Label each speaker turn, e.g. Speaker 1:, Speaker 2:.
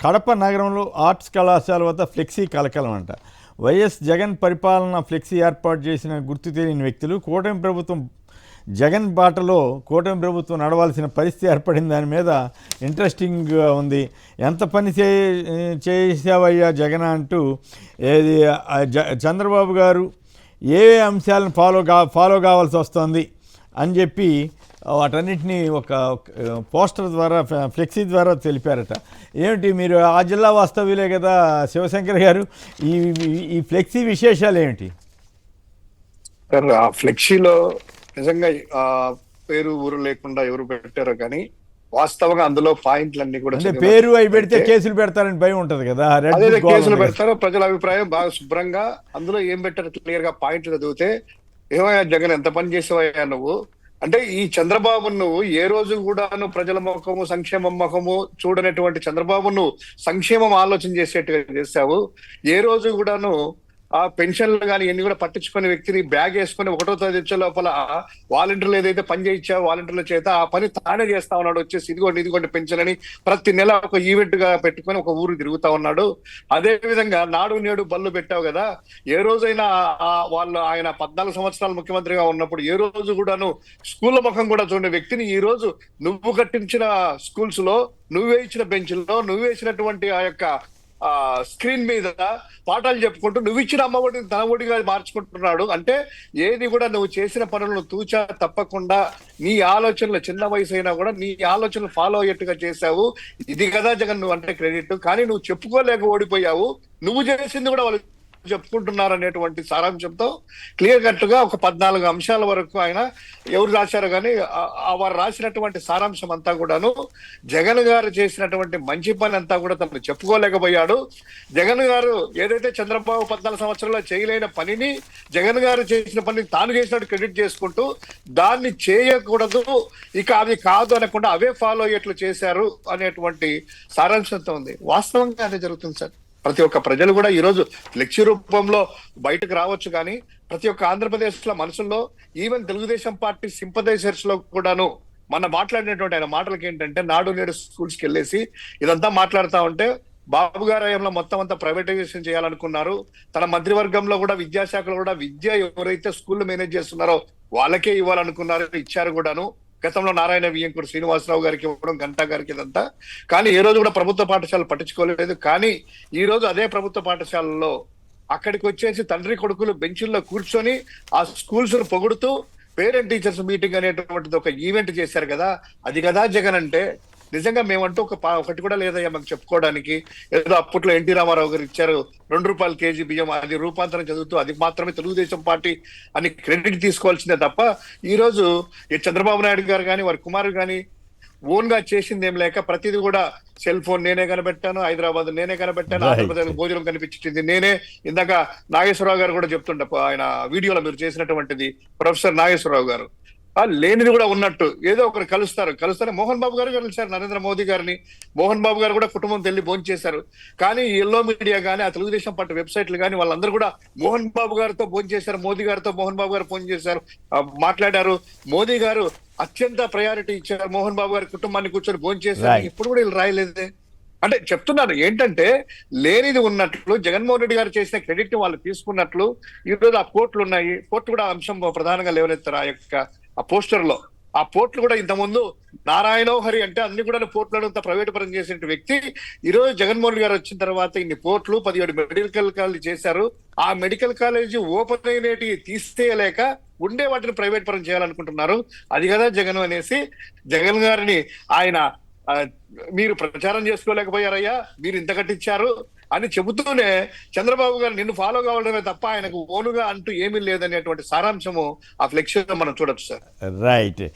Speaker 1: కడప నగరంలో ఆర్ట్స్ కళాశాల వద్ద ఫ్లెక్సీ కలకలం అంట. వైఎస్ జగన్ పరిపాలన ఫ్లెక్సీ ఏర్పాటు చేసిన గుర్తు తెలియని వ్యక్తులు కూటమి ప్రభుత్వం జగన్ బాటలో కూటమి ప్రభుత్వం నడవాల్సిన పరిస్థితి ఏర్పడింది. దాని మీద ఇంట్రెస్టింగ్గా ఉంది. ఎంత పని చేసావయ్యా జగన్ అంటూ ఏది చంద్రబాబు గారు ఏ అంశాలను ఫాలో కావాల్సి వస్తుంది అని చెప్పి వాటన్నిటినీ ఒక పోస్టర్ ద్వారా ఫ్లెక్సీ ద్వారా తెలిపారట. ఏమిటి మీరు ఆ జిల్లా వాస్తవ్యులే కదా శివశంకర్ గారు, ఈ ఈ ఫ్లెక్సీ విశేషాలు ఏమిటి?
Speaker 2: సార్, ఆ ఫ్లెక్సీలో నిజంగా పేరు ఊరు లేకుండా ఎవరు పెట్టారో కానీ వాస్తవంగా అందులో పాయింట్లన్నీ కూడా
Speaker 1: పేరు అవి పెడితే కేసులు పెడతారని భయం ఉంటది కదా.
Speaker 2: అదే కేసులు పెడతారు. ప్రజల అభిప్రాయం బాగా శుభ్రంగా అందులో ఏం పెట్టారు క్లియర్ గా పాయింట్లు చదివితే, ఏమయ్యా జగన్ ఎంత పని చేసావయ్యా నువ్వు అంటే, ఈ చంద్రబాబు నువ్వు ఏ రోజు కూడాను ప్రజల ముఖము సంక్షేమం ముఖము చూడనటువంటి చంద్రబాబు నువ్వు సంక్షేమం ఆలోచన చేసేట్టుగా చేశావు. ఏ రోజు కూడాను ఆ పెన్షన్లు కానీ ఎన్ని కూడా పట్టించుకునే వ్యక్తిని బ్యాగ్ వేసుకుని 1వ తేదీ వచ్చే లోపల వాలంటీర్లు ఏదైతే పని చేయించావో వాలంటీర్ల చేత ఆ పని తానే చేస్తా ఉన్నాడు. వచ్చేసి ఇదిగోండి పెన్షన్ అని ప్రతి నెల ఒక ఈవెంట్ గా పెట్టుకొని ఒక ఊరు తిరుగుతా ఉన్నాడు. అదే విధంగా నాడు నేడు బళ్ళు పెట్టావు కదా. ఏ రోజైనా వాళ్ళు ఆయన 14 సంవత్సరాలు ముఖ్యమంత్రిగా ఉన్నప్పుడు ఏ రోజు కూడాను స్కూళ్ళ ముఖం కూడా చూడని వ్యక్తిని ఈ రోజు నువ్వు కట్టించిన స్కూల్స్ లో, నువ్వే ఇచ్చిన బెంచ్ల్లో, నువ్వే ఇచ్చినటువంటి ఆ యొక్క స్క్రీన్ మీద పాఠాలు చెప్పుకుంటూ నువ్వు ఇచ్చిన అమ్మఒడిని తన ఒడిగా మార్చుకుంటున్నాడు. అంటే ఏది కూడా నువ్వు చేసిన పనులను తూచా తప్పకుండా నీ ఆలోచనలు చిన్న వయసు అయినా కూడా నీ ఆలోచనలు ఫాలో అయ్యేట్టుగా చేశావు. ఇది కదా జగన్ నువ్వు అంటే క్రెడిట్. కానీ నువ్వు చెప్పుకోలేక ఓడిపోయావు. నువ్వు చేసింది కూడా వాళ్ళు చెప్పుకుంటున్నారు అనేటువంటి సారాంశంతో క్లియర్ కట్ గా ఒక 14 అంశాల వరకు ఆయన ఎవరు రాశారో కానీ వారు రాసినటువంటి సారాంశం అంతా కూడాను జగన్ గారు చేసినటువంటి మంచి పని అంతా కూడా తను చెప్పుకోలేకపోయాడు. జగన్ గారు ఏదైతే చంద్రబాబు 14 సంవత్సరాల్లో చేయలేని పనిని జగన్ గారు చేసిన పనిని తాను చేసినట్టు క్రెడిట్ చేసుకుంటూ దాన్ని చేయకూడదు, ఇక అది కాదు అనకుండా అవే ఫాలో అయ్యేట్లు చేశారు అనేటువంటి సారాంశంతో ఉంది. వాస్తవంగా అదే జరుగుతుంది సార్. ప్రతి ఒక్క ప్రజలు కూడా ఈ రోజు ఫ్లెక్సీ రూపంలో బయటకు రావచ్చు, కానీ ప్రతి ఒక్క ఆంధ్రప్రదేశ్ లో మనసుల్లో, ఈవెన్ తెలుగుదేశం పార్టీ సింపథైజర్స్ లో కూడాను మన మాట్లాడినటువంటి ఆయన మాటలకి ఏంటంటే, నాడు నేడు స్కూల్స్కి వెళ్ళేసి ఇదంతా మాట్లాడుతూ ఉంటే బాబు గారి హయాంలో మొత్తం అంతా ప్రైవేటైజేషన్ చేయాలనుకున్నారు. తన మంత్రివర్గంలో కూడా విద్యాశాఖలో కూడా విద్య ఎవరైతే స్కూల్ మేనేజ్ చేస్తున్నారో వాళ్ళకే ఇవ్వాలనుకున్నారు, ఇచ్చారు కూడాను. గతంలో నారాయణ వియ్యంకూరు శ్రీనివాసరావు గారికి ఇవ్వడం, గంటా గారికి ఇదంతా. కానీ ఏ రోజు కూడా ప్రభుత్వ పాఠశాలలు పట్టించుకోలేదు. కానీ ఈ రోజు అదే ప్రభుత్వ పాఠశాలలో అక్కడికి వచ్చేసి తండ్రి కొడుకులు బెంచుల్లో కూర్చొని ఆ స్కూల్స్ ను పొగుడుతూ పేరెంట్ టీచర్స్ మీటింగ్ అనేటువంటిది ఒక ఈవెంట్ చేశారు కదా. అది కదా జగన్ అంటే. నిజంగా మేమంటూ ఒకటి కూడా లేదయ్యా మాకు చెప్పుకోవడానికి. ఏదో అప్పట్లో ఎన్టీ రామారావు గారు ఇచ్చారు ₹2 కేజీ బియ్యం, అది రూపాంతరం చదువుతూ అది మాత్రమే తెలుగుదేశం పార్టీ అని క్రెడిట్ తీసుకోవాల్సిందే తప్ప ఈ రోజు చంద్రబాబు నాయుడు గారు కానీ వారి కుమారుడు కానీ ఓన్ గా చేసింది ఏం లేక ప్రతిదీ కూడా సెల్ ఫోన్ నేనే కనిపెట్టాను, హైదరాబాద్ నేనే కనిపెట్టాను, ఆంధ్రప్రదేశ్ భోజనం కనిపించింది నేనే. ఇందాక నాగేశ్వరరావు గారు కూడా చెప్తుండ ఆయన వీడియోలో మీరు చేసినటువంటిది ప్రొఫెసర్ నాగేశ్వరరావు గారు లేనిది కూడా ఉన్నట్టు ఏదో ఒకరు కలుస్తారు. మోహన్ బాబు గారు కలిశారు నరేంద్ర మోదీ గారిని. మోహన్ బాబు గారు కూడా కుటుంబం తెల్లి భోంచేశారు. కానీ ఎల్లో మీడియా కానీ ఆ తెలుగుదేశం పార్టీ వెబ్సైట్లు కానీ వాళ్ళందరూ కూడా మోహన్ బాబు గారితో భోంచేశారు, మోదీ గారితో మోహన్ బాబు గారు ఫోన్ చేశారు, మాట్లాడారు. మోదీ గారు అత్యంత ప్రయారిటీ ఇచ్చారు, మోహన్ బాబు గారి కుటుంబాన్ని కూర్చొని భోంచేశారు. ఇప్పుడు కూడా వీళ్ళు రాయలేదే. అంటే చెప్తున్నారు ఏంటంటే, లేనిది ఉన్నట్లు జగన్మోహన్ రెడ్డి గారు చేసిన క్రెడిట్ వాళ్ళు తీసుకున్నట్లు ఈ రోజు ఆ కోర్టులు ఉన్నాయి. కోర్టు కూడా అంశం ప్రధానంగా లేవనెత్తారు. ఆ యొక్క ఆ పోస్టర్ లో ఆ పోర్టులు కూడా ఇంతకుముందు నారాయణ హరి అంటే అన్ని కూడా పోర్టులను ప్రైవేట్ పరం చేసిన వ్యక్తి ఈ రోజు జగన్మోహన్ రెడ్డి గారు వచ్చిన తర్వాత ఇన్ని పోర్టులు 17 మెడికల్ కాలేజీ చేశారు. ఆ మెడికల్ కాలేజీ ఓపెన్ అయినవి తీసేయలేక ఉండే వాటిని ప్రైవేట్ పరం చేయాలనుకుంటున్నారు. అది కదా జగన్ అనేసి జగన్ గారిని ఆయన మీరు ప్రచారం చేసుకోలేకపోయారయ్యా, మీరు ఇంత కట్టించారు అని చెబుతూనే చంద్రబాబు గారు నిన్ను ఫాలో కావడమే తప్ప ఆయనకు ఓనుగా అంటూ ఏమీ లేదనేటువంటి సారాంశము ఆ ఫ్లెక్సీలో మనం చూడొచ్చు సార్.
Speaker 1: రైట్.